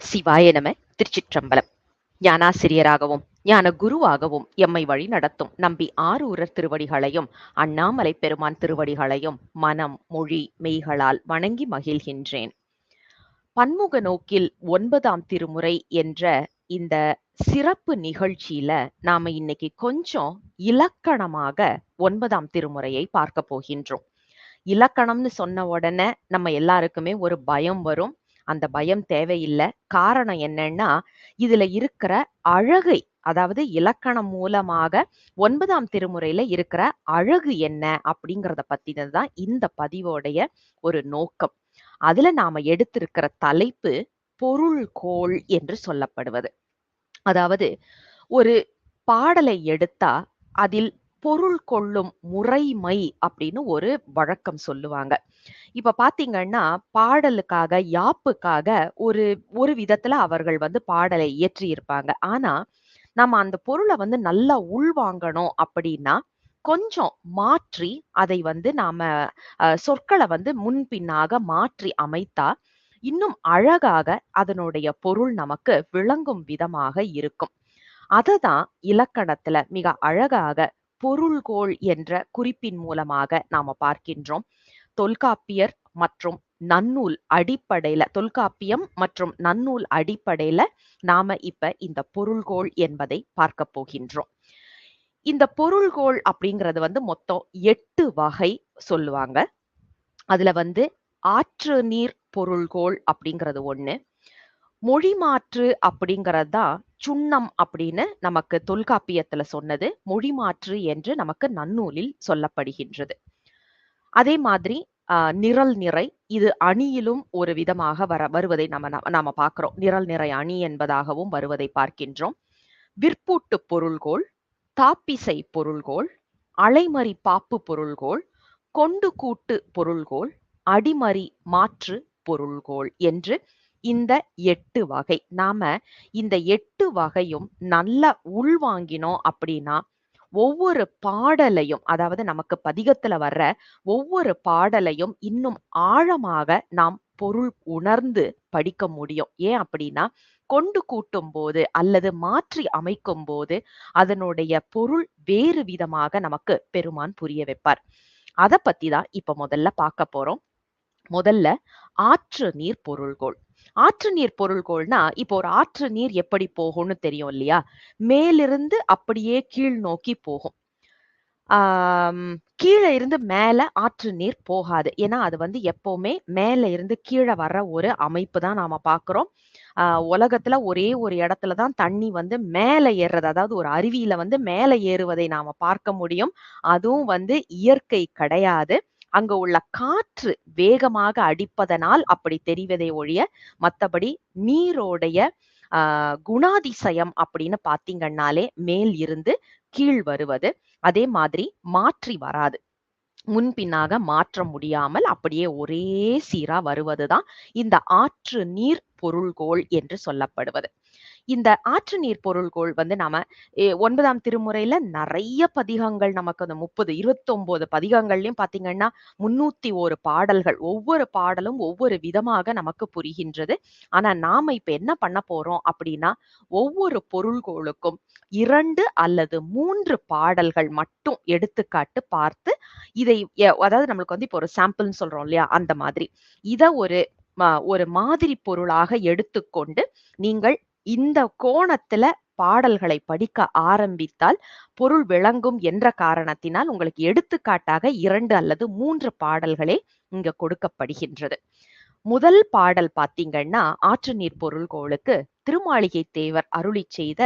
சிவாய நம. திருச்சிற்றம்பலம். ஞானாசிரியராகவும் ஞான குருவாகவும் எம்மை வழி நடத்தும் நம்பி ஆரூரர் திருவடிகளையும் அண்ணாமலை பெருமான் திருவடிகளையும் மனம் மொழி மெய்களால் வணங்கி மகிழ்கின்றேன். பன்முக நோக்கில் 9ஆம் திருமுறை என்ற இந்த சிறப்பு நிகழ்ச்சியில நாம இன்னைக்கு கொஞ்சம் இலக்கணமாக 9ஆம் திருமுறையை பார்க்க போகின்றோம். இலக்கணம்னு சொன்ன உடனே நம்ம எல்லாருக்குமே ஒரு பயம் வரும். அந்த பயம் தேவையில்ல. காரணம் என்னன்னா, இதுல இருக்கிற அழகை, அதாவது இலக்கணம் மூலமாக 9ஆம் திருமுறையில இருக்கிற அழகு என்ன அப்படிங்கிறத பத்தினது தான் இந்த பதிவோடைய ஒரு நோக்கம். அதுல நாம எடுத்திருக்கிற தலைப்பு பொருள்கோள் என்று சொல்லப்படுவது. அதாவது ஒரு பாடலை எடுத்தா அதில் பொருள் கொள்ளும் முறைமை அப்படின்னு ஒரு வழக்கம் சொல்லுவாங்க. இப்ப பாத்தீங்கன்னா, பாடலுக்காக, யாப்புக்காக ஒரு ஒரு விதத்துல அவர்கள் பாடலை இயற்றியிருப்பாங்க. ஆனா, நம்ம அந்த பொருள நல்லா உள்வாங்கணும் அப்படின்னா, கொஞ்சம் மாற்றி அதை நாம சொற்கள முன்பின்னாக மாற்றி அமைத்தா, இன்னும் அழகாக அதனுடைய பொருள் நமக்கு விளங்கும் விதமாக இருக்கும். அததான் இலக்கணத்துல மிக அழகாக பொருள்கோள் என்ற குறிப்பின் மூலமாக நாம பார்க்கின்றோம். தொல்காப்பியர் மற்றும் நன்னூல் அடிப்படையில, தொல்காப்பியம் மற்றும் நன்னூல் அடிப்படையில நாம இப்ப இந்த பொருள்கோள் என்பதை பார்க்க போகின்றோம். இந்த பொருள்கோள் அப்படிங்கிறது மொத்தம் 8 வகை சொல்லுவாங்க. அதுல ஆற்று நீர் பொருள்கோள் அப்படிங்கிறது ஒண்ணு. மொழி மாற்று அப்படிங்கிறது தான் சுண்ணம் அப்படின்னு நமக்கு தொல்காப்பியத்துல சொன்னது. மொழி மாற்று என்று நமக்கு நன்னூலில் சொல்லப்படுகின்றது. அதே மாதிரி நிரல் நிறை, இது அணியிலும் ஒரு விதமாக வருவதை நாம பார்க்கிறோம். நிரல் நிறை அணி என்பதாகவும் வருவதை பார்க்கின்றோம். விற்பூட்டு பொருள்கோள், தாப்பிசை பொருள்கோள், அலைமறி பாப்பு பொருள்கோள், கொண்டு கூட்டு பொருள்கோள், அடிமறி மாற்று பொருள்கோள் என்று இந்த 8 வகை. நாம இந்த 8 வகையும் நல்லா உள்வாங்கினோம் அப்படின்னா, ஒவ்வொரு பாடலையும், அதாவது நமக்கு பதிகத்துல வர்ற ஒவ்வொரு பாடலையும் இன்னும் ஆழமாக நாம் பொருள் உணர்ந்து படிக்க முடியும். ஏன் அப்படின்னா, கொண்டு கூட்டும்போது அல்லது மாற்றி அமைக்கும்போது அதனுடைய பொருள் வேறு விதமாக நமக்கு பெருமான் புரிய வைப்பார். அத பத்தி தான் இப்ப முதல்ல பார்க்க போறோம். முதல்ல ஆற்று நீர் பொருள்கோள். ஆற்று நீர் பொருள்கோள்னா, இப்போ ஒரு ஆற்று நீர் எப்படி போகும்னு தெரியும் இல்லையா? மேலிருந்து அப்படியே கீழ் நோக்கி போகும். ஆம், கீழ இருந்து மேல ஆற்று நீர் போகாது. ஏன்னா, அது எப்பவுமே மேல இருந்து கீழ வர்ற ஒரு அமைப்பு தான் நாம பார்க்கிறோம். அ உலகத்துல ஒரே ஒரு இடத்துல தான் தண்ணி மேல ஏறுறது. அதாவது ஒரு அருவியில மேல ஏறுவதை நாம பார்க்க முடியும். அதுவும் இயற்கை கிடையாது. அங்க உள்ள காற்று வேகமாக அடிப்பதனால் அப்படி தெரிவதை ஒழிய, மத்தபடி நீரோடைய அ குணாதிசயம் அப்படின்னு பார்த்தீங்கன்னாலே மேல் இருந்து கீழ் வருவது. அதே மாதிரி மாற்றி வராது. முன்பின்னாக மாற்ற முடியாமல் அப்படியே ஒரே சீரா வருவதுதான் இந்த ஆற்று நீர் பொருள்கோள் என்று சொல்லப்படுவது. இந்த ஆற்று நீர் பொருள்கோள் நாம 9ஆம் திருமுறையில நெறைய பதிகங்கள், நமக்கு அந்த 30, 29 பதிகங்கள்லயும் பார்த்தீங்கன்னா, 301 பாடல்கள். ஒவ்வொரு பாடலும் ஒவ்வொரு விதமாக நமக்கு புரிகின்றது. ஆனா நாம இப்ப என்ன பண்ண போறோம் அப்படின்னா, ஒவ்வொரு பொருள்கோளுக்கும் 2 அல்லது 3 பாடல்கள் மட்டும் எடுத்துக்காட்டு பார்த்து, இதை அதாவது நம்மளுக்கு இப்போ ஒரு சாம்பிள்ன்னு சொல்றோம் இல்லையா? அந்த மாதிரி. இத ஒரு மாதிரி பொருளாக எடுத்துக்கொண்டு, நீங்கள் இந்த கோணத்துல பாடல்களை படிக்க ஆரம்பித்தால் பொருள் விளங்கும் என்ற காரணத்தினால் உங்களுக்கு எடுத்துக்காட்டாக 2 அல்லது 3 பாடல்களே இங்க கொடுக்கப்படுகின்றது. முதல் பாடல் பார்த்தீங்கன்னா, ஆற்று நீர் பொருள்கோளுக்கு திருமாளிகை தேவர் அருளிச் செய்த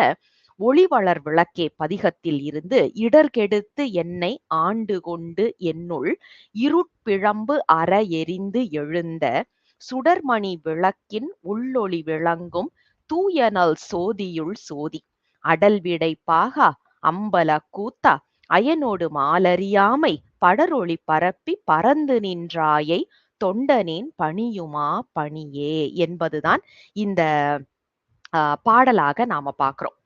ஒளிவளர் விளக்கே பதிகத்தில் இருந்து இடர்கெடுத்து என்னை ஆண்டு கொண்டு என்னுள் இருட்பிழம்பு அற எரிந்து எழுந்த சுடர்மணி விளக்கின் உள்ளொளி விளங்கும் தூயனல் சோதியுள் சோதி அடல்விடை பாகா அம்பல கூத்தா அயனோடு மாலறியாமை படரொளி பரப்பி பறந்து நின்றாயை தொண்டனேன் பணியுமா பணியே என்பதுதான் இந்த பாடலாக நாம பார்க்கிறோம்.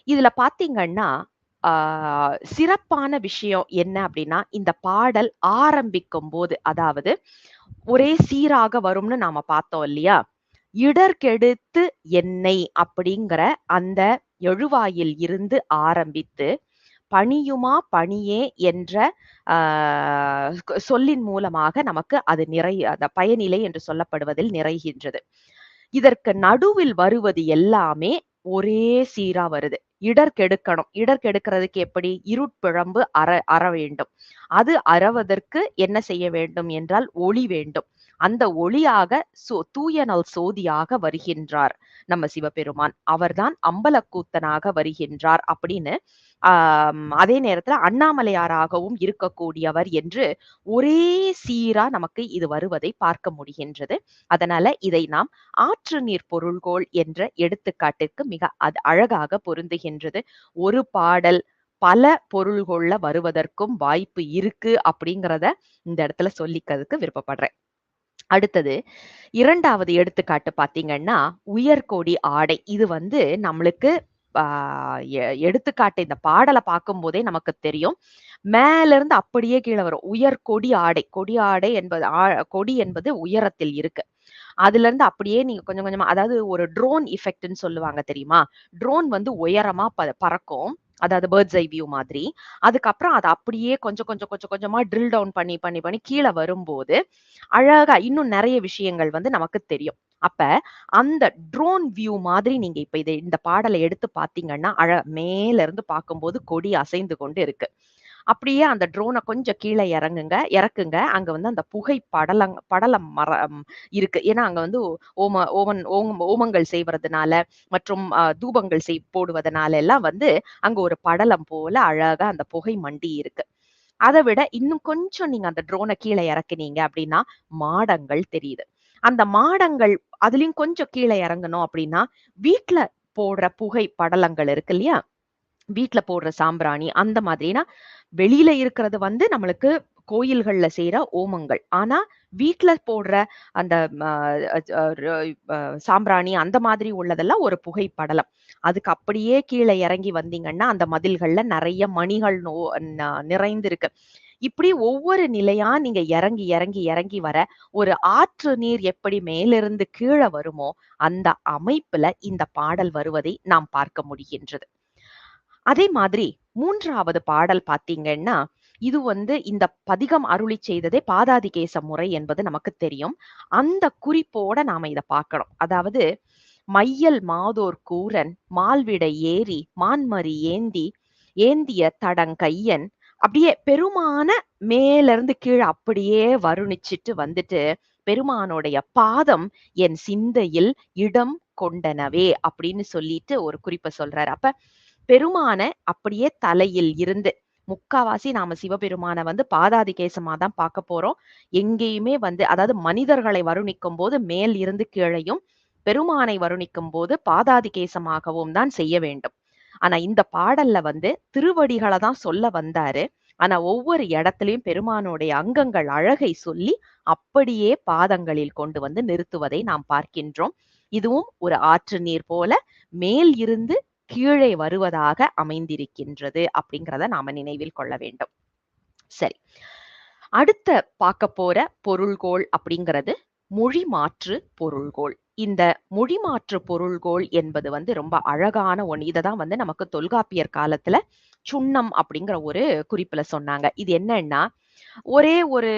இதுல பார்த்தீங்கன்னா, ஆ சிறப்பான விஷயம் என்ன அப்படின்னா, இந்த பாடல் ஆரம்பிக்கும்போது, அதாவது ஒரே சீராக வரும்னு நாம பார்த்தோம் இல்லையா? இடர்கெடுத்து என்னை அப்படிங்கிற அந்த எழுவாயில் இருந்து ஆரம்பித்து பணியுமா பணியே என்ற சொல்லின் மூலமாக நமக்கு அது அந்த பயனிலை என்று சொல்லப்படுவதில் நிறைகின்றது. இதற்கு நடுவில் வருவது எல்லாமே ஒரே சீரா வருது. இடர் கெடுக்கணும். இடர் கெடுக்கிறதுக்கு எப்படி? இருட்பிழம்பு அற வேண்டும். அது அறவதற்கு என்ன செய்ய வேண்டும் என்றால் ஒளி வேண்டும். அந்த ஒளியாக தூயனல் சோதியாக வருகின்றார் நம்ம சிவபெருமான். அவர்தான் அம்பலக்கூத்தனாக வருகின்றார் அப்படின்னு அதே நேரத்துல அண்ணாமலையாராகவும் இருக்கக்கூடியவர் என்று ஒரே சீரா நமக்கு இது வருவதை பார்க்க முடிகின்றது. அதனால இதை நாம் ஆற்று நீர் பொருள்கோள் என்ற எடுத்துக்காட்டிற்கு மிக அழகாக பொருந்துகின்றது. ஒரு பாடல் பல பொருள்கொள்ள வருவதற்கும் வாய்ப்பு இருக்கு அப்படிங்கிறத இந்த இடத்துல சொல்லிக்கிறதுக்கு விருப்பப்படுறேன். அடுத்தது 2வது எடுத்துக்காட்டு பார்த்தீங்கன்னா, உயர்கொடி ஆடை. இது வந்து நம்மளுக்கு ஆ எடுத்துக்காட்டு இந்த பாடல பார்க்கும்போதே நமக்கு தெரியும். மேல இருந்து அப்படியே கீழ வரும். உயர்கொடி ஆடை. கொடி ஆடை என்பது கொடி என்பது உயரத்தில் இருக்கு. அதுலருந்து அப்படியே நீங்க கொஞ்சம் கொஞ்சமா அதாவது ஒரு ட்ரோன் எஃபெக்ட்ன்னு சொல்லுவாங்க தெரியுமா? ட்ரோன் வந்து உயரமா பறக்கும். அதாவது பேர்ட்ஸ் ஐ வியூ மாதிரி. அதுக்கப்புறம் அத அப்படியே கொஞ்சம் கொஞ்சம் கொஞ்சம் கொஞ்சமா ட்ரில் டவுன் பண்ணி பண்ணி பண்ணி கீழ வரும்போது, அழகா இன்னும் நெறைய விஷயங்கள் வந்து நமக்கு தெரியும். அப்ப அந்த ட்ரோன் வியூ மாதிரி நீங்க இப்ப இந்த பாடல எடுத்து பார்த்தீங்கன்னா, மேல இருந்து பார்க்கும்போது கொடி அசைந்து கொண்டு இருக்கு. அப்படியே அந்த ட்ரோன கொஞ்சம் கீழ இறக்குங்க. அங்க வந்து அந்த புகை படலம் இருக்கு. ஏன்னா அங்க வந்து ஓமங்கள் செய்வதனால மற்றும் தூபங்கள் போடுவதனால எல்லாம் வந்து அங்க ஒரு படலம் போல அழகா அந்த புகை மண்டி இருக்கு. அத விட இன்னும் கொஞ்சம் நீங்க அந்த ட்ரோன கீழ இறக்குனீங்க அப்படின்னா, மாடங்கள் தெரியுது. அந்த மாடங்கள் அதுலயும் கொஞ்சம் கீழ இறங்கணும் அப்படின்னா, வீட்ல போடுற புகை படலங்கள் இருக்கு இல்லையா? வீட்ல போடுற சாம்பிராணி அந்த மாதிரினா, வெளியில இருக்கிறது வந்து நம்மளுக்கு கோயில்கள்ல செய்ற ஓமங்கள். ஆனா, வீட்ல போடுற அந்த ம அ ர அ சாம்பிராணி அந்த மாதிரி உள்ளதெல்லாம் ஒரு புகை படலம். அதுக்கு அப்படியே கீழ இறங்கி வந்தீங்கன்னா, அந்த மதில்கள்ல நெறைய மணிகள் நிறைந்திருக்கு. இப்படி ஒவ்வொரு நிலையா நீங்க இறங்கி, இறங்கி, இறங்கி வர, ஒரு ஆற்று நீர் எப்படி மேலிருந்து கீழ வருமோ, அந்த அமைப்புல இந்த பாடல் வருவதை நாம் பார்க்க முடிகின்றது. அதே மாதிரி 3வது பாடல் பார்த்தீங்கன்னா, இது வந்து இந்த பதிகம் அருளிச் செய்ததே பாதாதிகேச முறை என்பது நமக்கு தெரியும். அந்த குறிப்போட நாம இத பார்க்கணும். அதாவது மையல் மாதோர் கூரன் மால்விடை ஏறி மான்மரி ஏந்திய தடங்கையன் அப்படியே பெருமான மேலிருந்து கீழ அப்படியே வருணிச்சுட்டு வந்துட்டு, பெருமானுடைய பாதம் என் சிந்தையில் இடம் கொண்டனவே அப்படின்னு சொல்லிட்டு ஒரு குறிப்ப சொல்றாரு. அப்ப பெருமான அப்படியே தலையில் இருந்து முக்காவாசி நாம சிவபெருமான வந்து பாதாதி கேசமா தான் பார்க்க போறோம். எங்கேயுமே வந்து அதாவது மனிதர்களை வருணிக்கும்போது மேல் இருந்து கீழையும், பெருமானை வருணிக்கும்போது பாதாதி கேசமாகவும் தான் செய்ய வேண்டும். ஆனா இந்த பாடல்ல வந்து திருவடிகள தான் சொல்ல வந்தாரு. ஆனா ஒவ்வொரு இடத்திலயும் பெருமானுடைய அங்கங்கள் அழகை சொல்லி, அப்படியே பாதங்களில் கொண்டு வந்து நிறுத்துவதை நாம் பார்க்கின்றோம். இதுவும் ஒரு ஆற்று நீர் போல மேல் இருந்து கீழே வருவதாக அமைந்திருக்கின்றது அப்படிங்கிறத நாம நினைவில் கொள்ள வேண்டும். சரி. அடுத்த பார்க்க போற பொருள்கோள் அப்படிங்கிறது மொழி மாற்று பொருள்கோள். இந்த மொழி மாற்று பொருள்கோள் என்பது வந்து ரொம்ப அழகான ஒண்ணு. இததான் வந்து நமக்கு தொல்காப்பியர் காலத்துல சுண்ணம் அப்படிங்கிற ஒரு குறிப்புல சொன்னாங்க. இது என்னன்னா, ஒரே ஒரு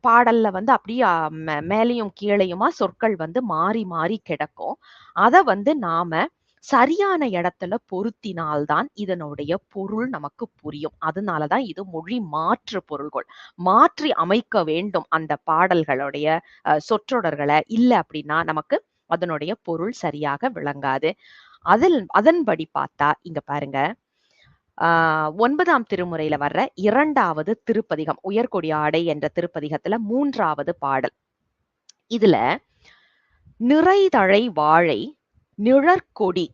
பாடல்ல வந்து அப்படியே மேலயும் கீழயுமா சொற்கள் வந்து மாறி மாறி கிடக்கும். அத வந்து நாம சரியான இடத்துல பொருத்தினால் தான் இதனுடைய பொருள் நமக்கு புரியும். அதனால தான் இது மொழி மாற்று பொருள்கோள். மாற்றி அமைக்க வேண்டும் அந்த பாடல்களுடைய சொற்றொடர்கள. இல்ல அப்படின்னா நமக்கு அதனுடைய பொருள் சரியாக விளங்காது. அதன்படி பார்த்தா இங்க பாருங்க. 9ஆம் திருமுறையில வர்ற 2வது திருப்பதிகம், உயர்கொடி ஆடை என்ற திருப்பதிகத்துல 3வது பாடல். இதுல நிறைதழை வாழை, நிழற்கொடி,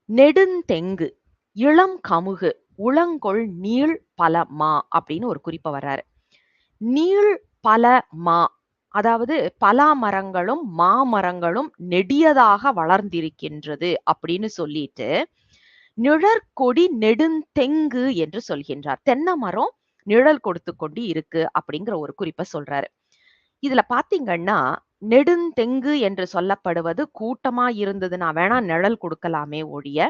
நெடுந்தெங்கு, இளம் கமுகு, உளங்கொள் நீள் பல மா அப்படின்னு ஒரு குறிப்ப வர்றாரு. நீள் பல மா அதாவது பலா மரங்களும் மாமரங்களும் நெடியதாக வளர்ந்திருக்கின்றது அப்படின்னு சொல்லிட்டு நிழற்கொடி நெடுந்தெங்கு என்று சொல்கின்றார். தென்னை மரம் நிழல் கொடுத்து கொண்டு இருக்கு அப்படிங்கிற ஒரு குறிப்ப சொல்றாரு. இதுல பாத்தீங்கன்னா நெடுந்தெங்கு என்று சொல்லப்படுவது கூட்டமா இருந்ததுன்னா வேணா நிழல் கொடுக்கலாமே ஒழிய,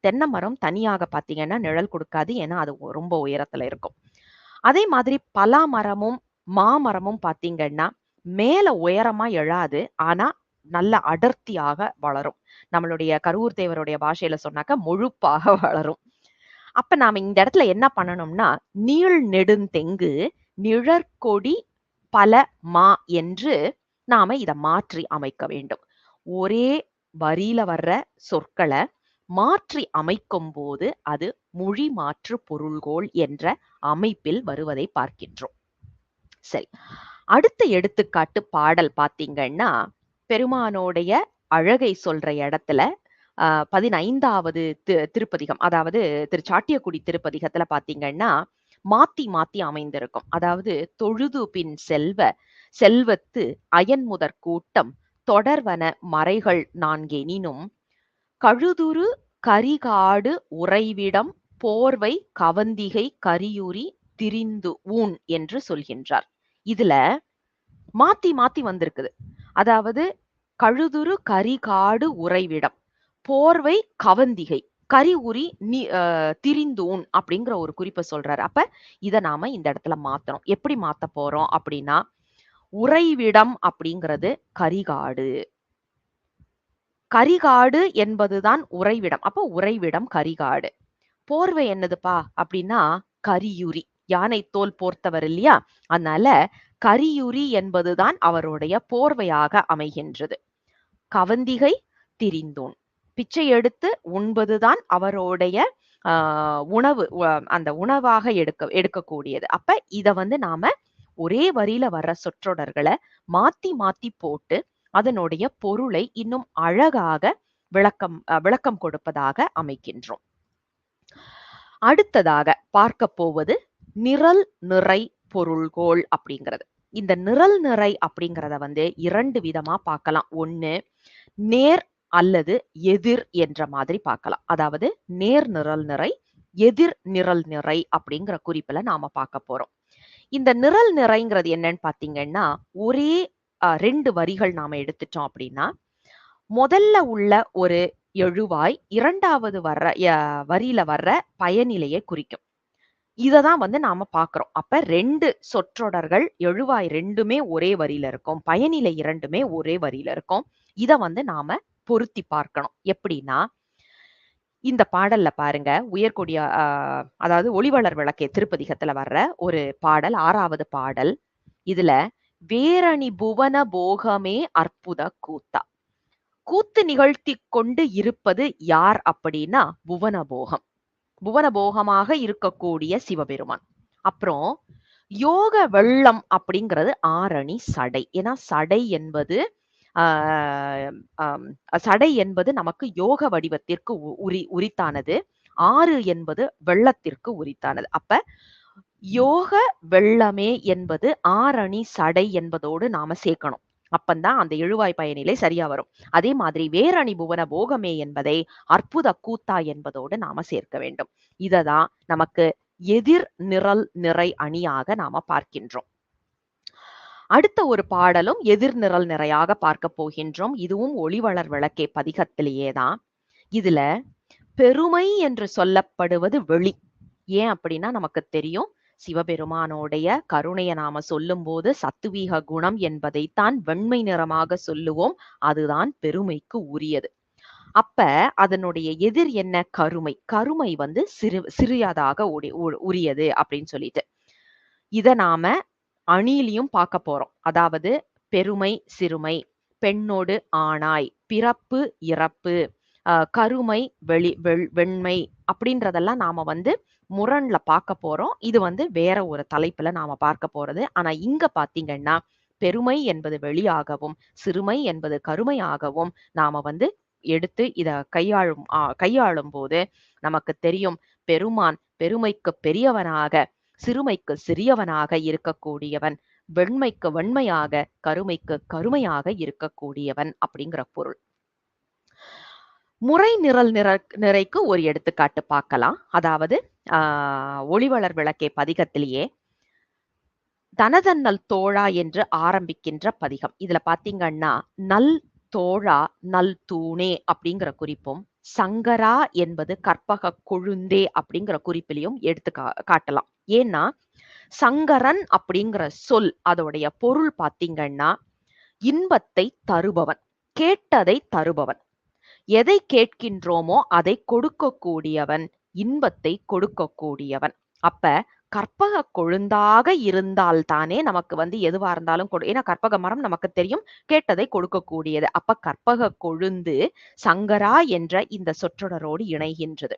தென்னை மரம் தனியாக பார்த்தீங்கன்னா நிழல் கொடுக்காது. ஏன்னா, அது ரொம்ப உயரத்துல இருக்கும். அதே மாதிரி பலா மரமும், மாமரமும் பார்த்தீங்கன்னா, மேல உயரமா எழாது. ஆனா, நல்ல அடர்த்தியாக வளரும். நம்மளுடைய கரூர் தேவருடைய பாஷையில சொன்னாக்கா முழுப்பாக வளரும். அப்ப நாம இந்த இடத்துல என்ன பண்ணணும்னா, நீள் நெடுந்தெங்கு, நிழற்கொடி பல மா என்று நாம இத மாற்றி அமைக்க வேண்டும். ஒரே வரியில வர்ற சொற்கள மாற்றி அமைக்கும்போது, அது மொழி மாற்று பொருள்கோள் என்ற அமைப்பில் வருவதை பார்க்கின்றோம். சரி. அடுத்த எடுத்துக்காட்டு பாடல் பார்த்தீங்கன்னா, பெருமானோடைய அழகை சொல்ற இடத்துல 15வது திருப்பதிகம். அதாவது திருச்சாட்டியக்குடி திருப்பதிகத்துல பார்த்தீங்கன்னா, மாத்தி மாத்தி அமைந்திருக்கும். அதாவது தொழுது பின் செல்வத்து அயன்முதற் கூட்டம் தொடர்வன மறைகள் நான்கெனினும், கழுதுறு கரிகாடு உறைவிடம் போர்வை கவந்திகை கரியுரி திரிந்து ஊன் என்று சொல்கின்றார். இதுல மாத்தி மாத்தி வந்திருக்குது. அதாவது கழுதுறு கரிகாடு உறைவிடம், போர்வை கவந்திகை, கரி உரி திரிந்தூன் அப்படிங்கிற ஒரு குறிப்பை சொல்றாரு. அப்ப இத நாம இந்த இடத்துல மாத்தணும். எப்படி மாத்த போறோம் அப்படின்னா, உறைவிடம் அப்படிங்கிறது கரிகாடு. கரிகாடு என்பதுதான் உறைவிடம். அப்ப உறைவிடம் கரிகாடு. போர்வை என்னதுப்பா அப்படின்னா கரியுரி. யானை தோல் போர்த்தவர் இல்லையா? அதனால கரியுரி என்பதுதான் அவருடைய போர்வையாக அமைகின்றது. கவந்திகை திரிந்தோன். பிச்சை எடுத்து உண்பதுதான் அவருடைய உணவு, அந்த உணவாக எடுக்கக்கூடியது. அப்ப இத வந்து நாம ஒரே வரியில வர்ற சொற்றொடர்களை மாத்தி மாத்தி போட்டு அதனுடைய பொருளை இன்னும் அழகாக விளக்கம் கொடுப்பதாக அமைக்கின்றோம். அடுத்ததாக பார்க்க போவது நிரல் நிறை பொருள்கோள் அப்படிங்கிறது. இந்த நிரல் நிறை அப்படிங்கிறத வந்து 2 விதமா பார்க்கலாம். ஒண்ணு நேர் அல்லது எதிர் என்ற மாதிரி பார்க்கலாம். அதாவது நேர் நிரல் நிறை, எதிர் நிரல் நிறை அப்படிங்கிற குறிப்புல நாம பார்க்க போறோம். இந்த நிரல் நிறைங்கிறது என்னன்னு பார்த்தீங்கன்னா, ஒரே 2 வரிகள் நாம எடுத்துட்டோம் அப்படின்னா, முதல்ல உள்ள ஒரு எழுவாய் 2வது வரியில வர்ற பயனிலையை குறிக்கும். இததான் வந்து நாம பார்க்கிறோம். அப்ப 2 சொற்றொடர்கள், எழுவாய் 2மே ஒரே வரியில இருக்கும். பயனிலை 2மே ஒரே வரியில இருக்கும். இத வந்து நாம பொருத்தி பார்க்கணும். எப்படின்னா, இந்த பாடல்ல பாருங்க, உயர்கொடி அதாவது ஒளிவளர் விளக்கே திருப்பதிகத்துல வர்ற ஒரு பாடல், 6வது பாடல். இதுல வேரணி புவன போகமே அற்புத கூத்தா. கூத்து நிகழ்த்தி கொண்டு இருப்பது யார் அப்படின்னா புவனபோகம். புவனபோகமாக இருக்கக்கூடிய சிவபெருமான். அப்புறம் யோக வெள்ளம் அப்படிங்கிறது ஆரணி சடை. ஏன்னா சடை என்பது சடை என்பது நமக்கு யோக வடிவத்திற்கு உரித்தானது. 6 என்பது வெள்ளத்திற்கு உரித்தானது. அப்ப யோக வெள்ளமே என்பது ஆரணி சடை என்பதோடு நாம சேர்க்கணும். அப்பந்தான் அந்த எழுவாய் பயனிலை சரியா வரும். அதே மாதிரி வேரணி புவன போகமே என்பதை அற்புத கூத்தா என்பதோடு நாம சேர்க்க வேண்டும். இததான் நமக்கு எதிர் நிரல் நிறை அணியாக நாம பார்க்கின்றோம். அடுத்த ஒரு பாடலும் எதிர் நிரல் நிறையாக பார்க்க போகின்றோம். இதுவும் ஒளிவளர் விளக்கே பதிகத்திலேயே தான். இதுல பெருமை என்று சொல்லப்படுவது வெளி. ஏன் அப்படின்னா நமக்கு தெரியும், சிவபெருமானோடைய கருணையை நாம சொல்லும்போது சத்துவீக குணம் என்பதைத்தான் வெண்மை நிறமாக சொல்லுவோம். அதுதான் பெருமைக்கு உரியது. அப்ப அதனுடைய எதிர் என்ன? கருமை. கருமை வந்து சிறியதாக உரியது அப்படின்னு சொல்லிட்டு இத நாம அணியிலையும் பார்க்க போறோம். அதாவது பெருமை சிறுமை, பெண்ணோடு ஆணாய், பிறப்பு இறப்பு, கருமை வெண்மை அப்படின்றதெல்லாம் நாம வந்து முரண்ல பார்க்க போறோம். இது வந்து வேற ஒரு தலைப்புல நாம பார்க்க போறது. ஆனா இங்க பாத்தீங்கன்னா பெருமை என்பது வெளியாகவும், சிறுமை என்பது கருமையாகவும் நாம வந்து எடுத்து இத கையாளும் போது நமக்கு தெரியும், பெருமான் பெருமைக்கு பெரியவனாக, சிறுமைக்கு சிறியவனாக இருக்கக்கூடியவன், வெண்மைக்கு வெண்மையாக, கருமைக்கு கருமையாக இருக்கக்கூடியவன் அப்படிங்கிற பொருள். முறை நிரல் நிறைக்கு ஒரு எடுத்துக்காட்டு பார்க்கலாம். அதாவது ஒளிவளர் விளக்கே பதிகத்திலேயே தனதன்னல் தோழா என்று ஆரம்பிக்கின்ற பதிகம். இதுல பாத்தீங்கன்னா, நல் தோழா நல் தூணே அப்படிங்கிற குறிப்பும், சங்கரா என்பது கற்பக கொழுந்தே அப்படிங்கிற குறிப்பிலையும் எடுத்து காட்டலாம். ஏன்னா, சங்கரன் அப்படிங்கிற சொல் அதோடைய பொருள் பாத்தீங்கன்னா, இன்பத்தை தருபவன், கேட்டதை தருபவன். எதை கேட்கின்றோமோ அதை கொடுக்கக்கூடியவன், இன்பத்தை கொடுக்கக்கூடியவன். அப்ப கற்பக கொழுந்தாக இருந்தால் தானே நமக்கு எதுவா இருந்தாலும் ஏன்னா கற்பக மரம் நமக்கு தெரியும் கேட்டதை கொடுக்கக்கூடியது. அப்ப கற்பக கொழுந்து சங்கரா என்ற இந்த சொற்றொடரோடு இணைகின்றது.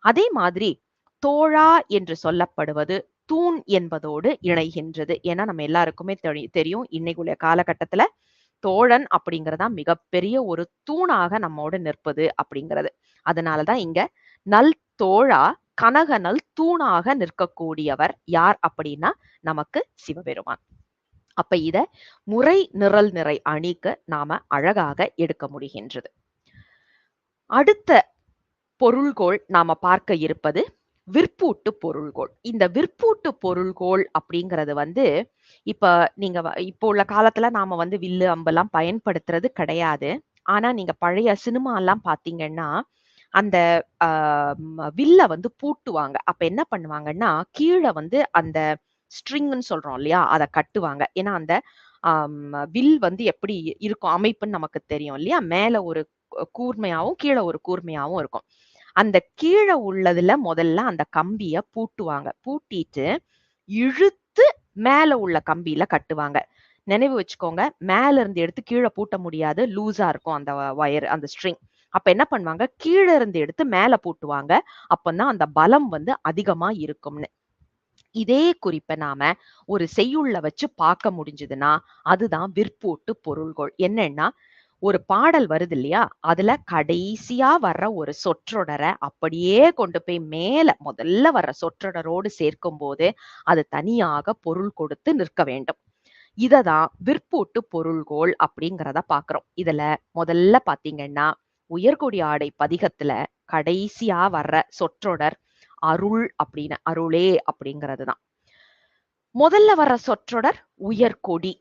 அதே மாதிரி தோழா என்று சொல்லப்படுவது தூண் என்பதோடு இணைகின்றது. ஏன்னா நம்ம எல்லாருக்குமே தெரியும் இன்னைக்குள்ள காலகட்டத்துல தோழன் அப்படிங்கிறதா மிகப்பெரிய ஒரு தூணாக நம்மோடு நிற்பது அப்படிங்கிறது. அதனாலதான் இங்க நல் தோழா கனகனல் தூணாக நிற்கக்கூடியவர் யார் அப்படின்னா நமக்கு சிவபெருமான். அப்ப இத முறை நிரல் நிறை அணிக்கு நாம அழகாக எடுக்க முடிகின்றது. அடுத்த பொருள்கோள் நாம பார்க்க இருப்பது விற்பூட்டு பொருள்கோள். இந்த விற்பூட்டு பொருள்கோள் அப்படிங்கிறது இப்ப நீங்க இப்போ உள்ள காலத்துல நாம வில்லு அம்பெல்லாம் பயன்படுத்துறது கிடையாது. ஆனா நீங்க பழைய சினிமா எல்லாம் பாத்தீங்கன்னா அந்த வில்ல பூட்டுவாங்க. அப்ப என்ன பண்ணுவாங்கன்னா கீழே அந்த ஸ்ட்ரிங்னு சொல்றோம் இல்லையா அத கட்டுவாங்க. ஏன்னா அந்த வில் எப்படி இருக்கும் அமைப்புன்னு நமக்கு தெரியும் இல்லையா, மேல ஒரு கூர்மையாவும் கீழே ஒரு கூர்மையாவும் இருக்கும். அந்த கீழே உள்ளதுல முதல்ல அந்த கம்பிய பூட்டுவாங்க. பூட்டிட்டு இழுத்து மேல உள்ள கம்பியில கட்டுவாங்க. நினைவு வச்சுக்கோங்க, மேல இருந்து எடுத்து கீழே பூட்ட முடியாது, லூஸா இருக்கும் அந்த வயர், அந்த ஸ்ட்ரிங். அப்ப என்ன பண்ணுவாங்க, கீழ இருந்து எடுத்து மேல பூட்டுவாங்க. அப்பதான் அந்த பலம் அதிகமா இருக்கும்னு. இதே குறிப்பை நாம ஒரு செய்யுள்ல வச்சு பார்க்க முடிஞ்சதுன்னா அதுதான் விற்பூட்டு பொருள்கோள். என்னன்னா ஒரு பாடல் வருது இல்லையா, அதுல கடைசியா வர்ற ஒரு சொற்றொடரை அப்படியே கொண்டு போய் மேல முதல்ல வர்ற சொற்றொடரோடு சேர்க்கும் போது அது தனியாக பொருள் கொடுத்து நிற்க வேண்டும். இததான் விற்பூட்டு பொருள்கோள் அப்படிங்கிறத பாக்குறோம். இதுல முதல்ல பாத்தீங்கன்னா உயர்குடி ஆடை பதிகத்துல கடைசியா வர்ற சொற்றொடர் அருள் அப்படின்னு, அருளே அப்படிங்கிறதுதான். முதல்ல வர்ற சொற்றொடர் உயர்கொடி.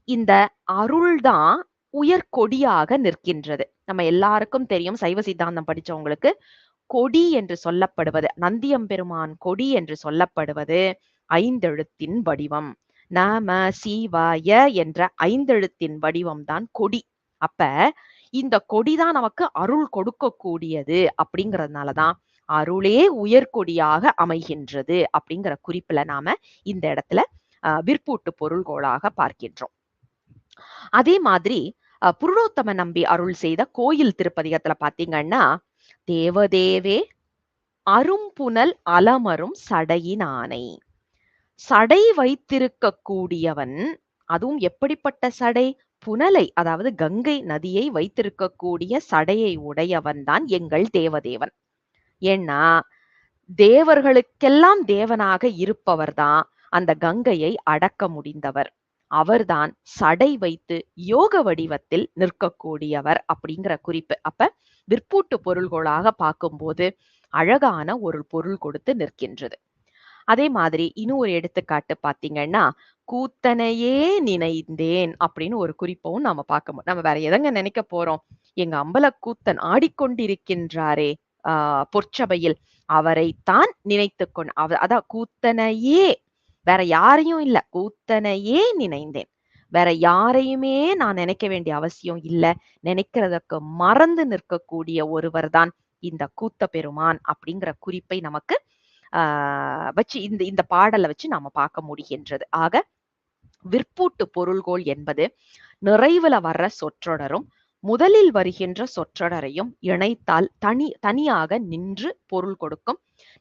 இந்த அருள் தான் உயர்கொடியாக நிற்கின்றது. நம்ம எல்லாருக்கும் தெரியும், சைவ சித்தாந்தம் படிச்சவங்களுக்கு கொடி என்று சொல்லப்படுவது, நந்தியம்பெருமான் கொடி என்று சொல்லப்படுவது ஐந்தெழுத்தின் வடிவம். நம சிவாய என்ற ஐந்தெழுத்தின் வடிவம் தான் கொடி. அப்ப இந்த கொடிதான் நமக்கு அருள் கொடுக்கக்கூடியது. அப்படிங்கிறதுனாலதான் அருளே உயர்கொடியாக அமைகின்றது அப்படிங்கிற குறிப்புல நாம இந்த இடத்துல விற்பூட்டு பொருள்கோளாக பார்க்கின்றோம். அதே மாதிரி புருடோத்தம நம்பி அருள் செய்த கோயில் திருப்பதிகத்துல பாத்தீங்கன்னா, தேவதேவே அரும்புனல் அலமரும் சடையினானை. சடை வைத்திருக்க கூடியவன், அதுவும் எப்படிப்பட்ட சடை, புனலை அதாவது கங்கை நதியை வைத்திருக்கக்கூடிய சடையை உடையவன் தான் எங்கள் தேவதேவன். ஏன்னா தேவர்களுக்கெல்லாம் தேவனாக இருப்பவர்தான் அந்த கங்கையை அடக்க முடிந்தவர். அவர்தான் சடை வைத்து யோக வடிவத்தில் நிற்கக்கூடியவர் அப்படிங்கிற குறிப்பு. அப்ப விற்பூட்டு பொருள்களாக பார்க்கும்போது அழகான ஒரு பொருள் கொடுத்து நிற்கின்றது. அதே மாதிரி இன்னும் ஒரு எடுத்துக்காட்டு பாத்தீங்கன்னா, கூத்தனையே நினைந்தேன் அப்படின்னு ஒரு குறிப்பவும் நாம நம்ம வேற எதங்க நினைக்க போறோம், எங்க அம்பல கூத்தன் ஆடிக்கொண்டிருக்கின்றாரே பொற்சபையில், அவரைத்தான் நினைத்து அதான் கூத்தனையே, வேற யாரையும் இல்ல, கூத்தனையே நினைந்தேன். வேற யாரையுமே நான் நினைக்க வேண்டிய அவசியம் இல்ல. நினைக்கிறதுக்கு மறந்து நிற்கக்கூடிய ஒருவர் தான் இந்த கூத்த பெருமான் அப்படிங்கிற குறிப்பை நமக்கு வச்சு இந்த இந்த பாடலை வச்சு நாம பார்க்க முடிகின்றது. ஆக விற்பூட்டு பொருள்கோள் என்பது நிறைவுல வர்ற சொற்றொடரும் முதலில் வருகின்ற சொற்றொடரையும் இணைத்தால் தனியாக நின்று பொருள் கொடுக்கும்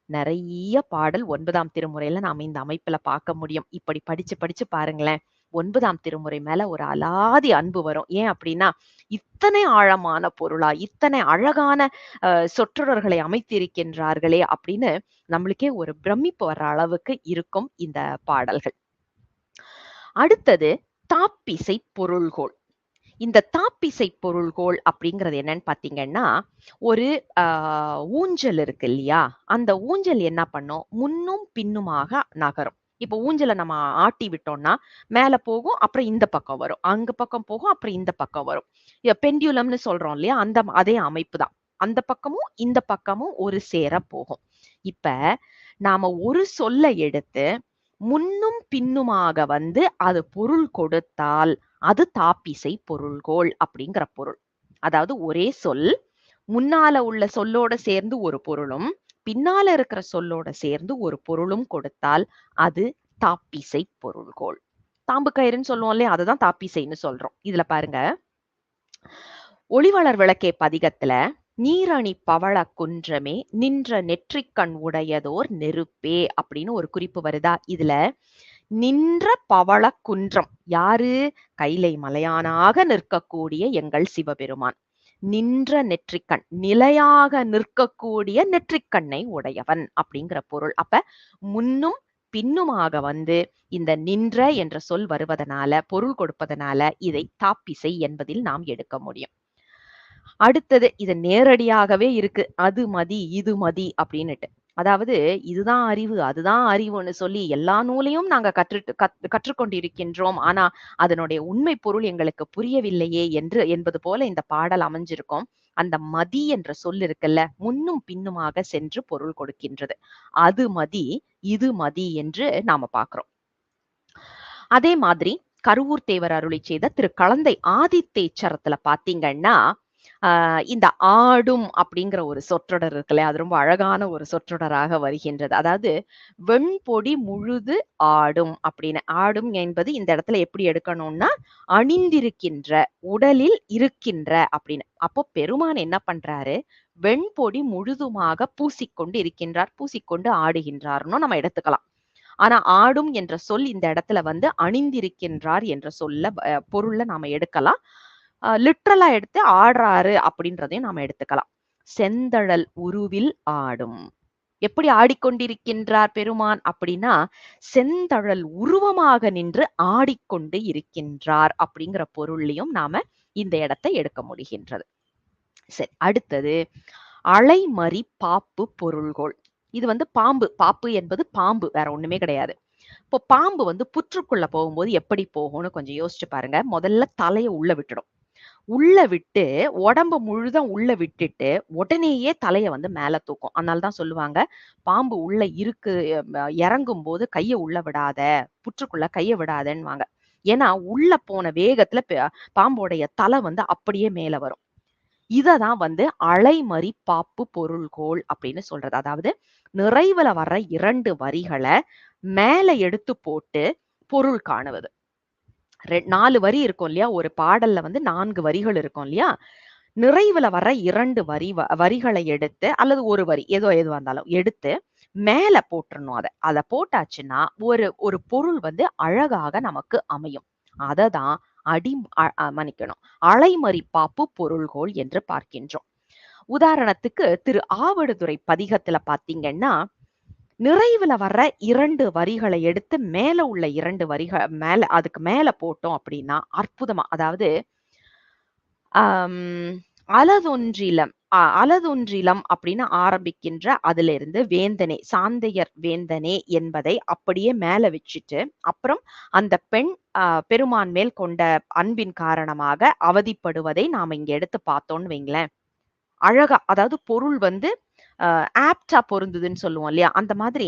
நிறைய பாடல் 9ஆம் திருமுறையில நாம இந்த அமைப்புல பார்க்க முடியும். இப்படி படிச்சு படிச்சு பாருங்களேன், 9ஆம் திருமுறை மேல ஒரு அலாதி அன்பு வரும். ஏன் அப்படின்னா இத்தனை ஆழமான பொருளா, இத்தனை அழகான சொற்றொடர்களை அமைத்திருக்கின்றார்களே அப்படின்னு நம்மளுக்கே ஒரு பிரமிப்பு வர்ற அளவுக்கு இருக்கும் இந்த பாடல்கள். அடுத்தது தாப்பிசை பொருள்கோள். இந்த தாப்பிசை பொருள்கோள் அப்படிங்கிறது என்னன்னு பாத்தீங்கன்னா, ஒரு ஊஞ்சல் இருக்கு இல்லையா, அந்த ஊஞ்சல் என்ன பண்ணும், முன்னும் பின்னுமாக நகரும். இப்ப ஊஞ்சல நம்ம ஆட்டி விட்டோம்னா, மேல போகும், அப்புறம் இந்த பக்கம் வரும். அங்க பக்கம் போகும், அப்புறம் இந்த பக்கம் வரும். பெண்டியுலம்னு சொல்றோம் இல்லையா? அதே அமைப்பு தான். அந்த பக்கமும், இந்த பக்கமும் ஒரு சேர போகும். இப்ப நாம ஒரு சொல்ல எடுத்து, முன்னும் பின்னுமாக வந்து அது பொருள் கொடுத்தால், அது தாப்பிசை பொருள்கோள் அப்படிங்கிற பொருள். அதாவது ஒரே சொல், முன்னால உள்ள சொல்லோட சேர்ந்து ஒரு பொருளும், பின்னால இருக்கிற சொல்லோட சேர்ந்து ஒரு பொருளும் கொடுத்தால், அது தாப்பிசை பொருள்கோள். தாம்பு கயிறுன்னு சொல்லுவோம் இல்லையா? அததான் தாப்பிசைன்னு சொல்றோம். இதுல பாருங்க, ஒளிவளர் விளக்கே பதிகத்துல நீரணி பவள குன்றமே நின்ற நெற்றிக்கண் உடையதோர் நெருப்பே அப்படின்னு ஒரு குறிப்பு வருதா? இதுல நின்ற பவள குன்றம் யாரு? கைலை மலையானாக நிற்கக்கூடிய எங்கள் சிவபெருமான். நின்ற நெற்றிக்கண் நிலையாக நிற்கக்கூடிய நெற்றிக்கண்ணை உடையவன் அப்படிங்கிற பொருள். அப்ப முன்னும் பின்னுமாக வந்து இந்த நின்ற என்ற சொல் வருவதனால, பொருள் கொடுப்பதனால இதை தாப்பிசை என்பதில் நாம் எடுக்க முடியும். அடுத்தது இது நேரடியாகவே இருக்கு. அது மதி, இது மதி அப்படின்னுட்டு. அதாவது இதுதான் அறிவு, அதுதான் அறிவுன்னு சொல்லி எல்லா நூலையும் நாங்க கற்றுக்கொண்டிருக்கின்றோம். ஆனா, அதனுடைய உண்மை பொருள் எங்களுக்கு புரியவில்லையே என்பது போல இந்த பாடல் அமைஞ்சிருக்கும். அந்த மதி என்ற சொல் இருக்குல்ல, முன்னும் பின்னுமாக சென்று பொருள் கொடுக்கின்றது. அது மதி, இது மதி என்று நாம பார்க்கிறோம். அதே மாதிரி கருவூர் தேவர் அருளிச் செய்த திரு கலந்தை ஆதித்தேச்சரத்துல பார்த்தீங்கன்னா, இந்த ஆடும் அப்படிங்கிற ஒரு சொற்றொடர் இருக்குல்லையா? அது ரொம்ப அழகான ஒரு சொற்றொடராக வருகின்றது. அதாவது வெண்பொடி முழுது ஆடும் அப்படின்னு. ஆடும் என்பது இந்த இடத்துல எப்படி எடுக்கணும்னா, அணிந்திருக்கின்ற, உடலில் இருக்கின்ற அப்படின்னு. அப்போ பெருமான் என்ன பண்றாரு? வெண்பொடி முழுதுமாக பூசிக்கொண்டு இருக்கின்றார். பூசிக்கொண்டு ஆடுகின்றார்ன்னும் நம்ம எடுத்துக்கலாம். ஆனா ஆடும் என்ற சொல் இந்த இடத்துல வந்து அணிந்திருக்கின்றார் என்ற சொல்ல பொருள்ல நாம எடுக்கலாம். லிட்ரலா எடுத்து ஆடுறாரு அப்படின்றதையும் நாம எடுத்துக்கலாம். செந்தழல் உருவில் ஆடும். எப்படி ஆடிக்கொண்டிருக்கின்றார் பெருமான் அப்படின்னா, செந்தழல் உருவமாக நின்று ஆடிக்கொண்டு இருக்கின்றார் அப்படிங்கிற பொருள்லயும் நாம இந்த இடத்தை எடுக்க முடிகின்றது. சரி, அடுத்தது அலைமறி பாப்பு பொருள்கோள். இது வந்து பாம்பு. பாப்பு என்பது பாம்பு. வேற ஒண்ணுமே கிடையாது. இப்போ பாம்பு வந்து புற்றுக்குள்ள போகும்போது எப்படி போகும்னு கொஞ்சம் யோசிச்சு பாருங்க. முதல்ல தலைய உள்ள விட்டுடும். உள்ள விட்டு உடம்பு முழுதும் உள்ள விட்டுட்டு உடனேயே தலைய வந்து மேல தூக்கும். அதனால தான் சொல்லுவாங்க, பாம்பு உள்ள இருக்கு இறங்கும்போது கைய உள்ள விடாத, புற்றுக்குள்ள கைய விடாதன்னுவாங்க. ஏன்னா உள்ள போன வேகத்துல பாம்போடைய தலை வந்து அப்படியே மேல வரும். இததான் வந்து அலைமறி பாப்பு பொருள்கோள் அப்படின்னு சொல்றது. அதாவது நிறைவுல வர்ற 2 வரிகள மேல எடுத்து போட்டு பொருள் காணுவது. 4 வரி இருக்கும் இல்லையா? ஒரு பாடல்ல வந்து 4 வரிகள் இருக்கும் இல்லையா? நிறைவுல வர்ற 2 வரிகளை எடுத்து அல்லது 1 வரி எதுவா இருந்தாலும் எடுத்து மேல போட்டுறணும் அத. அத போட்டாச்சுன்னா ஒரு பொருள் வந்து அழகாக நமக்கு அமையும். அததான் அடி அ அ மன்னிக்கணும். அலைமறி பாப்பு பொருள்கோள் என்று பார்க்கின்றோம். உதாரணத்துக்கு திரு ஆவடுதுறை பதிகத்துல பார்த்தீங்கன்னா, நிறைவுல வர்ற 2 வரிகளை எடுத்து மேல உள்ள 2 அதுக்கு மேல போட்டோம் அப்படின்னா, அற்புதமா அதாவது அம் அலதொன்றிலம் அலதொன்றிலம் அப்படின்னு ஆரம்பிக்கின்ற அதிலிருந்து வேந்தனே, சாந்தையர் வேந்தனே என்பதை அப்படியே மேல வச்சுட்டு, அப்புறம் அந்த பெண் பெருமான் மேல் கொண்ட அன்பின் காரணமாக அவதிப்படுவதை நாம இங்க எடுத்து பார்த்தோம்னு வைங்களேன். அழகா அதாவது பொருள் வந்து அ ஆப்ட்டா பொருந்துதுன்னு சொல்லுவோம் இல்லையா? அந்த மாதிரி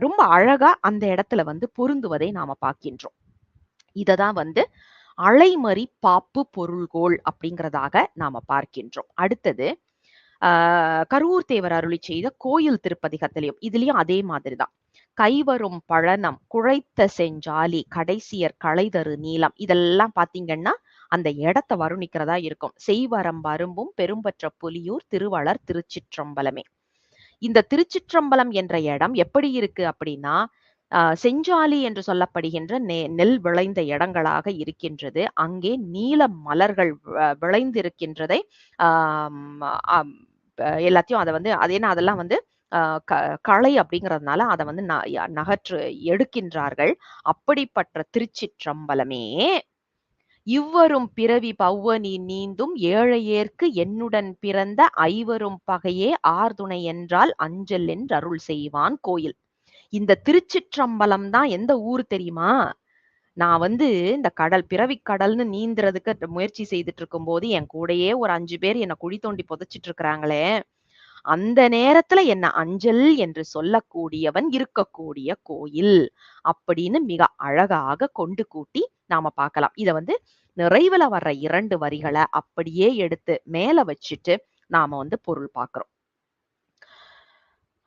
ரொம்ப அழகா அந்த இடத்துல வந்து பொருந்துவதை நாம பார்க்கின்றோம். இததான் வந்து அலைமறி பாப்பு பொருள்கோள் அப்படிங்கிறதாக நாம பார்க்கின்றோம். அடுத்தது கருவூர் தேவர் அருளிச் செய்த கோயில் திருப்பதிகத்திலையும் இதுலயும் அதே மாதிரிதான். கைவரும் பழனம் குழைத்த செஞ்சாலி கடைசியர் களைதரு நீலம் இதெல்லாம் பாத்தீங்கன்னா அந்த இடத்த வருணிக்கிறதா இருக்கும். செய்வரம் அரும்பும் பெரும்பற்ற புலியூர் திருவளர் திருச்சிற்றம்பலமே. இந்த திருச்சிற்றம்பலம் என்ற இடம் எப்படி இருக்கு அப்படின்னா, செஞ்சாலி என்று சொல்லப்படுகின்ற நெல் விளைந்த இடங்களாக இருக்கின்றது. அங்கே நீல மலர்கள் விளைந்திருக்கின்றதை ஆம், ஆம், எல்லாத்தையும் அத வந்து அது ஏன்னா அதெல்லாம் வந்து அ க களை அப்படிங்கிறதுனால அத வந்து நகற்று எடுக்கின்றார்கள். அப்படிப்பட்ட திருச்சிற்றம்பலமே இவ்வரும் பிறவி பௌவனி நீந்தும் ஏழையேற்கு என்னுடன் பிறந்த ஐவரும் பகையே ஆர்துணை என்றால் அஞ்சல் என்று அருள் செய்வான் கோயில். இந்த திருச்சிற்றம்பலம் தான் எந்த ஊர் தெரியுமா? நான் வந்து இந்த பிறவிக் கடல்னு நீந்துறதுக்கு முயற்சி செய்துட்டு இருக்கும்போது, என் கூடயே ஒரு 5 பேர் என்ன குழி தோண்டி புதைச்சுட்டு இருக்கிறாங்களே! அந்த நேரத்துல என்ன அஞ்சல் என்று சொல்லக்கூடியவன் இருக்கக்கூடிய கோயில். அப்படின்னு மிக அழகாக கொண்டு கூட்டி நாம பார்க்கலாம். இத வந்து நிறைவுல வர்ற 2 வரிகள அப்படியே எடுத்து மேல வச்சுட்டு, நாம வந்து பொருள் பார்க்கிறோம்.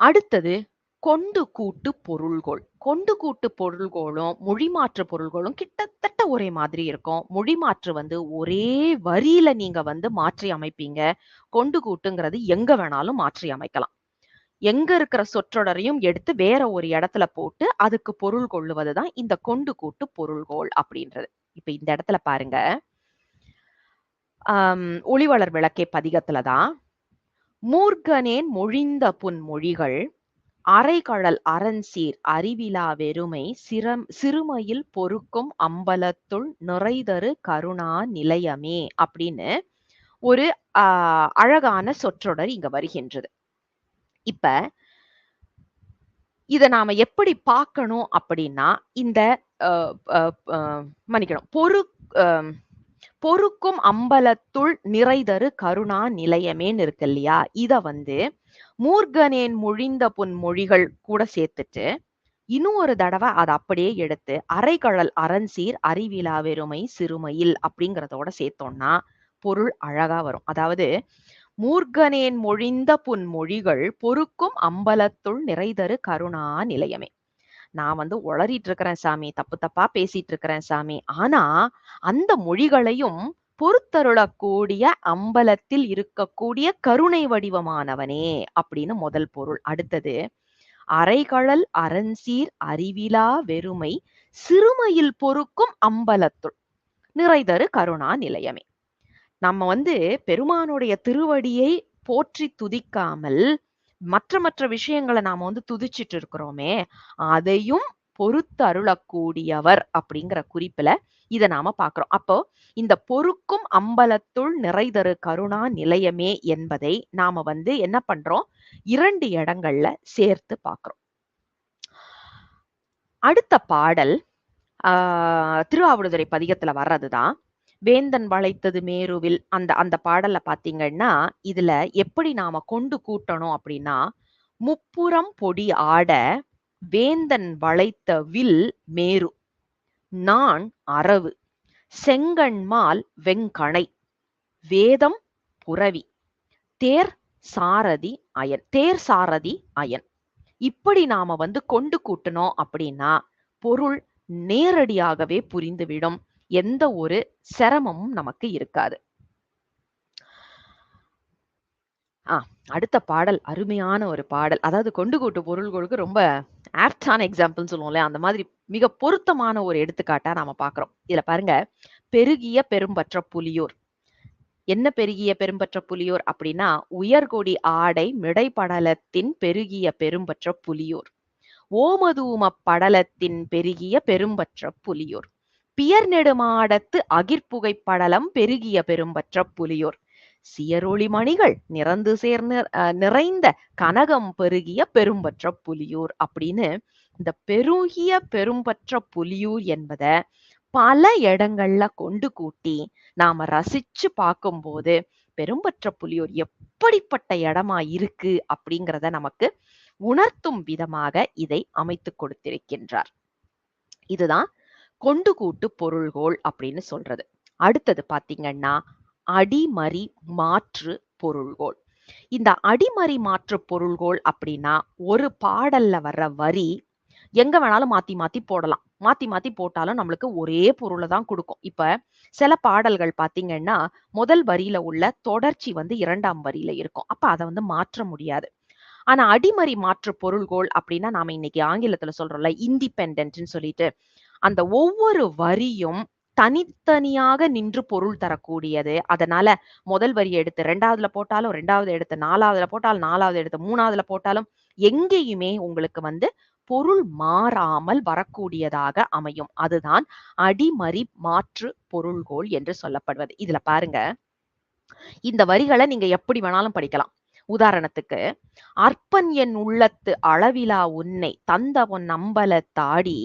அடுத்தது கொண்டு கூட்டு பொருள்கோள். கொண்டு கூட்டு பொருள்கோளும், மொழிமாற்று பொருள்களும் கிட்டத்தட்ட ஒரே மாதிரி இருக்கும். மொழிமாற்று வந்து ஒரே வரியில நீங்க வந்து மாற்றி அமைப்பீங்க. கொண்டு கூட்டுங்கிறது எங்க வேணாலும் மாற்றி அமைக்கலாம். எங்க இருக்கிற சொற்றொடரையும் எடுத்து வேற ஒரு இடத்துல போட்டு, அதுக்கு பொருள் கொள்ளுவது தான் இந்த கொண்டு கூட்டு பொருள்கோள் அப்படின்றது. இப்ப இந்த இடத்துல பாருங்க. ஒளிவளர் விளக்கே பதிகத்துல தான் மூர்க்கனேன் மொழிந்த புன்மொழிகள் அறைகழல் அரண்சீர் அறிவிலா வெறுமை சிறுமையில் பொறுக்கும் அம்பலத்துள் நிறைதரு கருணா நிலையமே அப்படின்னு ஒரு அழகான சொற்றொடர் இங்க வருகின்றது. இப்ப இத நாம எப்படி பார்க்கணும் அப்படின்னா, இந்த மன்னிக்கணும். பொறுக்கும் அம்பலத்துள் நிறைதரு கருணா நிலையமேன்னு இருக்கு இல்லையா? இத வந்து மூர்க்கனேன் மொழிந்த பொன்மொழிகள் கூட சேர்த்துட்டு, இன்னும் ஒரு தடவ அத அப்படியே எடுத்து அறைகழல் அரண்சீர் அறிவிலா வெறுமை சிறுமையில் அப்படிங்கிறதோட சேர்த்தோம்னா, பொருள் அழகா வரும். அதாவது மூர்க்கனேன் மொழிந்த புன்மொழிகள் பொறுக்கும் அம்பலத்துள் நிறைதரு கருணா நிலையமே. நான் வந்து உளறிட்டு இருக்கிறேன் சாமி. தப்பு தப்பா பேசிட்டு இருக்கிறேன் சாமி. ஆனா, அந்த மொழிகளையும் பொறுத்தருளக்கூடிய அம்பலத்தில் இருக்கக்கூடிய கருணை வடிவமானவனே அப்படின்னு முதல் பொருள். அடுத்தது அறைகழல் அரண்சீர் அறிவிலா வெறுமை சிறுமையில் பொறுக்கும் அம்பலத்துள் நிறைதரு கருணா நிலையமே. நம்ம வந்து பெருமானுடைய திருவடியை போற்றி துதிக்காமல் மற்ற விஷயங்கள நாம வந்து துதிச்சிட்டு இருக்கிறோமே, அதையும் பொறுத்து அருளக்கூடியவர் அப்படிங்கிற குறிப்புல இத நாம பார்க்கிறோம். அப்போ இந்த பொறுக்கும் அம்பலத்துள் நிறைதரு கருணா நிலையமே என்பதை நாம வந்து என்ன பண்றோம்? 2 இடங்கள்ல சேர்த்து பார்க்கிறோம். அடுத்த பாடல் திருவாவடுதுறை பதிகத்துல வர்றதுதான். வேந்தன் வளைத்தது மேருவில் அந்த பாடல்ல பார்த்தீங்கன்னா, இதுல எப்படி நாம கொண்டு கூட்டணும் அப்படின்னா, முப்புறம் பொடி ஆட வேந்தன் வளைத்த வில் மேரு நாண் அரவு செங்கண்மால் வெங்கணை வேதம் புரவி தேர் சாரதி அயன். இப்படி நாம வந்து கொண்டு கூட்டணும் அப்படின்னா, பொருள் நேரடியாகவே புரிந்துவிடும். எந்த ஒரு சிரமமும் நமக்கு இருக்காது. அடுத்த பாடல் அருமையான ஒரு பாடல். அதாவது கொண்டு கூட்டு பொருள்களுக்கு ரொம்ப ஆப்டான எக்ஸாம்பிள்னு சொல்லுவோம்ல, அந்த மாதிரி மிக பொருத்தமான ஒரு எடுத்துக்காட்டா நாம பார்க்கிறோம். இதுல பாருங்க, பெருகிய பெரும்பற்ற புலியூர். என்ன பெருகிய பெரும்பற்ற புலியூர் அப்படின்னா, உயர்கொடி ஆடை மிடைப்படலத்தின் பெருகிய பெரும்பற்ற புலியூர். ஓமதூமப் படலத்தின் பெருகிய பெரும்பற்ற புலியூர். பியர் நெடுமாடத்து அகிர்புகைப் படலம் பெருகிய பெரும்பற்ற புலியூர். சியரொளி மணிகள் நிறைந்த கனகம் பெருகிய பெரும்பற்ற புலியூர் அப்படின்னு இந்த பெருகிய பெரும்பற்ற புலியூர் என்பத பல இடங்கள்ல கொண்டு கூட்டி நாம ரசிச்சு பார்க்கும்போது பெரும்பற்ற புலியூர் எப்படிப்பட்ட இடமா இருக்கு அப்படிங்கிறத நமக்கு உணர்த்தும் விதமாக இதை அமைத்துக் கொடுத்திருக்கின்றார். இதுதான் கொண்டு கூட்டு பொருள்கோள் அப்படின்னு சொல்றது. அடுத்தது பாத்தீங்கன்னா அடிமறி மாற்று பொருள்கோள். இந்த அடிமறி மாற்று பொருள்கோள் அப்படின்னா, ஒரு பாடல்ல வர்ற வரி எங்க வேணாலும் மாத்தி மாத்தி போடலாம். மாத்தி மாத்தி போட்டாலும் நம்மளுக்கு ஒரே பொருள தான் குடுக்கும். இப்ப சில பாடல்கள் பாத்தீங்கன்னா, முதல் வரியில உள்ள தொடர்ச்சி வந்து 2ஆம் வரியில இருக்கும். அப்ப அத வந்து மாற்ற முடியாது. ஆனா அடிமறி மாற்று பொருள்கோள் அப்படின்னா, நாம இன்னைக்கு ஆங்கிலத்துல சொல்றோம்ல இண்டிபெண்டன்ட்ன்னு சொல்லிட்டு, அந்த ஒவ்வொரு வரியும் தனித்தனியாக நின்று பொருள் தரக்கூடியது. அதனால முதல் வரிய எடுத்து 2வதுல போட்டாலும், 2வது எடுத்து 4வதுல போட்டாலும், 4வது எடுத்து 3வதுல போட்டாலும், எங்கேயுமே உங்களுக்கு வந்து பொருள் மாறாமல் வரக்கூடியதாக அமையும். அதுதான் அடிமறி மாற்று பொருள்கோள் என்று சொல்லப்படுவது. இதுல பாருங்க, இந்த வரிகள நீங்க எப்படி வேணாலும் படிக்கலாம். உதாரணத்துக்கு, "அற்பன் என் உள்ளத்து அளவிலா உன்னை தந்தவொன் அம்பலத்தாடி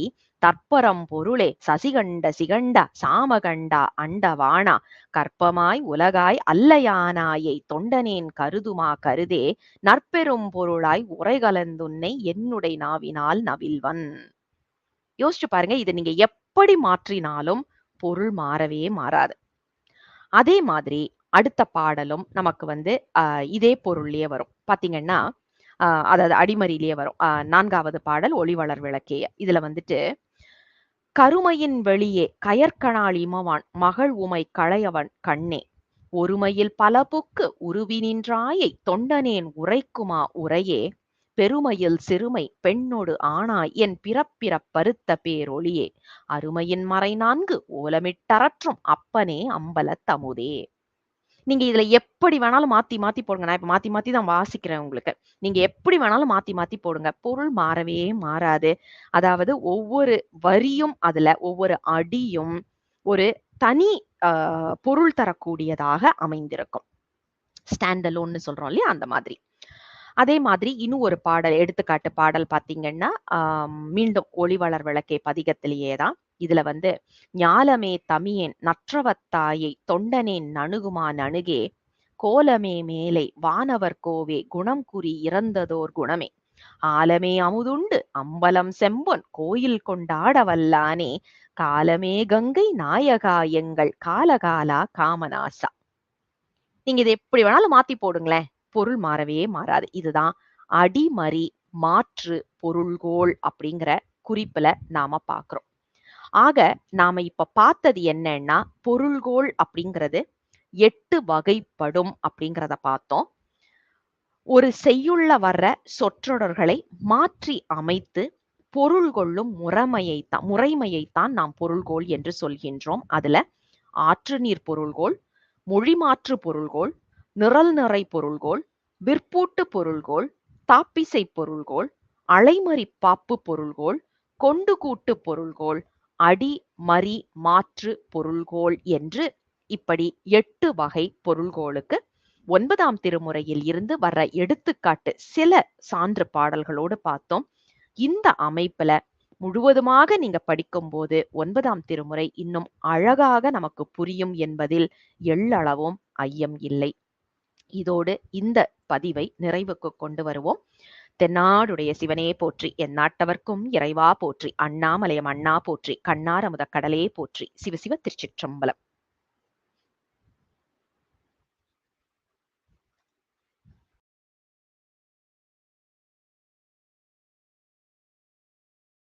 தற்பரம் பொருளே சசிகண்ட சிகண்ட சாமகண்டா அண்டவாணா கற்பமாய் உலகாய் அல்லையானாயை தொண்டனேன் கருதுமா கருதே நற்பெரும் பொருளாய் உரைகலந்துன்னை என்னுடை நாவினால் நவில்வன்." யோசிச்சு பாருங்க. இத நீங்க எப்படி மாற்றினாலும் பொருள் மாறவே மாறாது. அதே மாதிரி அடுத்த பாடலும் நமக்கு வந்து இதே பொருள்லயே வரும். பார்த்தீங்கன்னா, அதாவது அடிமரியிலேயே வரும். 4வது பாடல் ஒளிவளர் விளக்கேய. இதுல வந்துட்டு, "கருமையின் வெளியே கயற்கணாள் இமவான் மகள் உமை களையவன் கண்ணே ஒருமையில் பலபுக்கு உருவி நின்றாயை தொண்டனேன் உரைக்குமா உரையே பெருமையில் சிறுமை பெண்ணொடு ஆணாய் என் பிறப்பிறப் பருத்த பேரொளியே அருமையின் மறைநான்கு ஓலமிட்டரற்றும் அப்பனே அம்பலத் அமுதே." நீங்க இதுல எப்படி வேணாலும் மாத்தி மாத்தி போடுங்க. நான் இப்ப மாத்தி மாத்தி தான் வாசிக்கிறேன் உங்களுக்கு. நீங்க எப்படி வேணாலும் மாத்தி மாத்தி போடுங்க. பொருள் மாறவே மாறாது. அதாவது ஒவ்வொரு வரியும் அதுல ஒவ்வொரு அடியும் ஒரு தனி அ பொருள் தரக்கூடியதாக அமைந்திருக்கும். ஸ்டாண்ட் அலோன்னு சொல்றோம் இல்லையா? அந்த மாதிரி. அதே மாதிரி இன்னும் ஒரு பாடல் எடுத்துக்காட்டு பாடல் பார்த்தீங்கன்னா, மீண்டும் ஒளிவளர் விளக்கே பதிகத்திலேயே தான். இதுல வந்து, "ஞாலமே தமியேன் நற்றவத்தாயை தொண்டனேன் நணுகுமா நணுகே கோலமே மேலை வானவர் கோவே குணம் குறி இறந்ததோர் குணமே ஆலமே அமுதுண்டு அம்பலம் செம்பொன் கோயில் கொண்டாட வல்லானே காலமே கங்கை நாயகா எங்கள் காலகாலா காமநாசா." நீங்க இத எப்படி வேணாலும் மாத்தி போடுங்களேன். பொருள் மாறவே மாறாது. இதுதான் அடிமறி மாற்று பொருள்கோள் அப்படிங்கிற குறிப்புல நாம பார்க்கிறோம். ஆக நாம இப்ப பார்த்தது என்னன்னா, பொருள்கோள் அப்படிங்கிறது 8 வகைப்படும் அப்படிங்கிறத பார்த்தோம். ஒரு செய்யுள்ல வர்ற சொற்றொடர்களை மாற்றி அமைத்து பொருள் கொள்ளும் முறைமையைத்தான் நாம் பொருள்கோள் என்று சொல்கின்றோம். அதுல ஆற்று நீர் பொருள்கோள், மொழிமாற்று பொருள்கோள், நிரல் நிறை பொருள்கோள், விற்பூட்டு பொருள்கோள், தாப்பிசை பொருள்கோள், அலைமறி பாப்பு பொருள்கோள், கொண்டு கூட்டு பொருள்கோள், அடி மறி மாற்று பொருள்கோள் என்று இப்படி 8 வகை பொருள்கோளுக்கு 9ஆம் திருமுறையில் இருந்து வர்ற எடுத்துக்காட்டு சில சான்று பாடல்களோடு பார்த்தோம். இந்த அமைப்புல முழுவதுமாக நீங்க படிக்கும்போது 9ஆம் திருமுறை இன்னும் அழகாக நமக்கு புரியும் என்பதில் எள்ளளவும் ஐயம் இல்லை. இதோடு இந்த பதிவை நிறைவுக்கு கொண்டு வருவோம். தென்னாடுடைய சிவனே போற்றி, எந்நாட்டவர்க்கும் இறைவா போற்றி, அண்ணாமலையம் அண்ணா போற்றி, கண்ணார் அமுதக் கடலே போற்றி, சிவசிவ திருச்சிற்றம்பலம்.